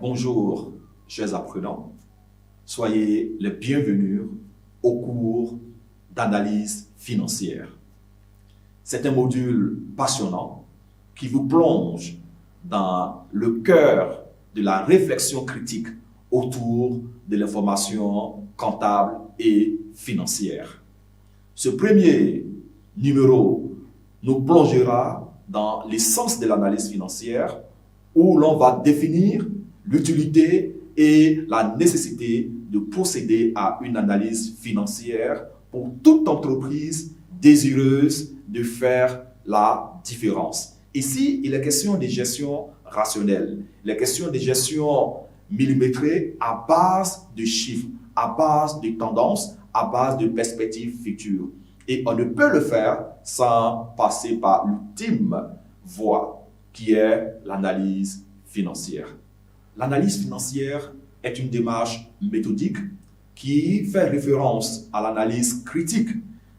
Bonjour, chers apprenants. Soyez les bienvenus au cours d'analyse financière. C'est un module passionnant qui vous plonge dans le cœur de la réflexion critique autour de l'information comptable et financière. Ce premier numéro nous plongera dans l'essence de l'analyse financière où l'on va définir l'utilité et la nécessité de procéder à une analyse financière pour toute entreprise désireuse de faire la différence. Ici, il est question de gestion rationnelle, il est question de gestion millimétrée à base de chiffres, à base de tendances, à base de perspectives futures. Et on ne peut le faire sans passer par l'ultime voie qui est l'analyse financière. L'analyse financière est une démarche méthodique qui fait référence à l'analyse critique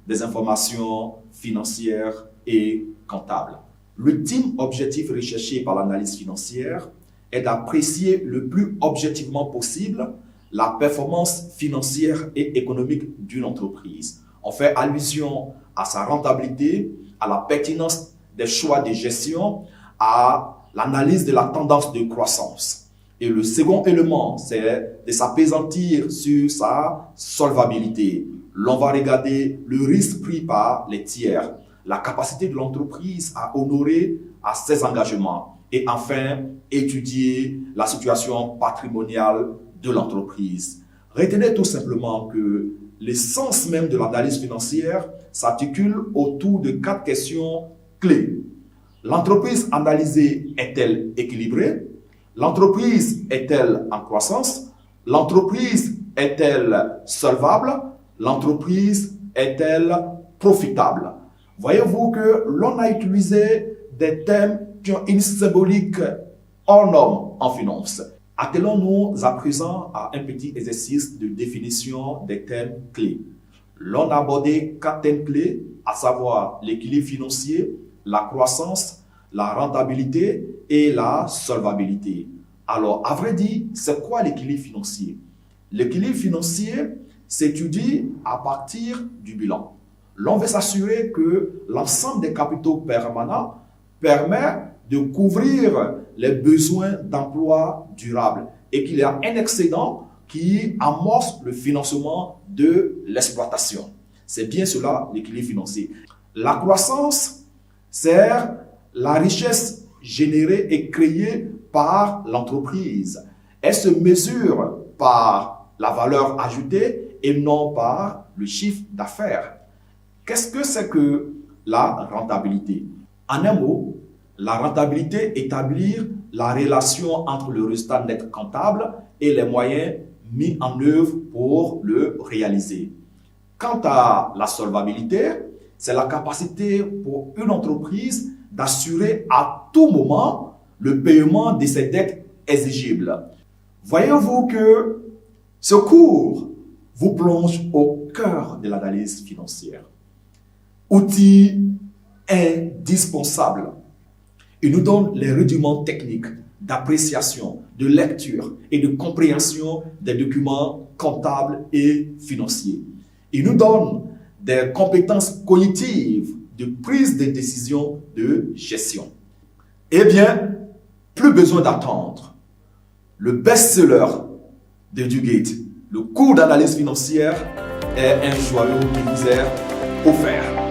des informations financières et comptables. L'ultime objectif recherché par l'analyse financière est d'apprécier le plus objectivement possible la performance financière et économique d'une entreprise. On fait allusion à sa rentabilité, à la pertinence des choix de gestion, à l'analyse de la tendance de croissance. Et le second élément, c'est de s'appesantir sur sa solvabilité. L'on va regarder le risque pris par les tiers, la capacité de l'entreprise à honorer à ses engagements et enfin étudier la situation patrimoniale de l'entreprise. Retenez tout simplement que l'essence même de l'analyse financière s'articule autour de 4 questions clés. L'entreprise analysée est-elle équilibrée? L'entreprise est-elle en croissance? L'entreprise est-elle solvable? L'entreprise est-elle profitable? Voyez-vous que l'on a utilisé des thèmes qui ont une symbolique hors norme en finance. Attelons-nous à présent à un petit exercice de définition des thèmes clés. L'on a abordé 4 thèmes clés, à savoir l'équilibre financier, la croissance, la rentabilité et la solvabilité. Alors, à vrai dire, c'est quoi l'équilibre financier? L'équilibre financier s'étudie à partir du bilan. L'on veut s'assurer que l'ensemble des capitaux permanents permet de couvrir les besoins d'emploi durable et qu'il y a un excédent qui amorce le financement de l'exploitation. C'est bien cela l'équilibre financier. La croissance sert la richesse générée et créée par l'entreprise. Elle se mesure par la valeur ajoutée et non par le chiffre d'affaires. Qu'est-ce que c'est que la rentabilité? En un mot, la rentabilité établit la relation entre le résultat net comptable et les moyens mis en œuvre pour le réaliser. Quant à la solvabilité, c'est la capacité pour une entreprise d'assurer à tout moment le paiement de ses dettes exigibles. Voyez-vous que ce cours vous plonge au cœur de l'analyse financière. Outil indispensable. Il nous donne les rudiments techniques d'appréciation, de lecture et de compréhension des documents comptables et financiers. Il nous donne des compétences cognitives de prise de décision de gestion. Eh bien, plus besoin d'attendre. Le best-seller de Dugate, le cours d'analyse financière, est un joyau qui vous est offert.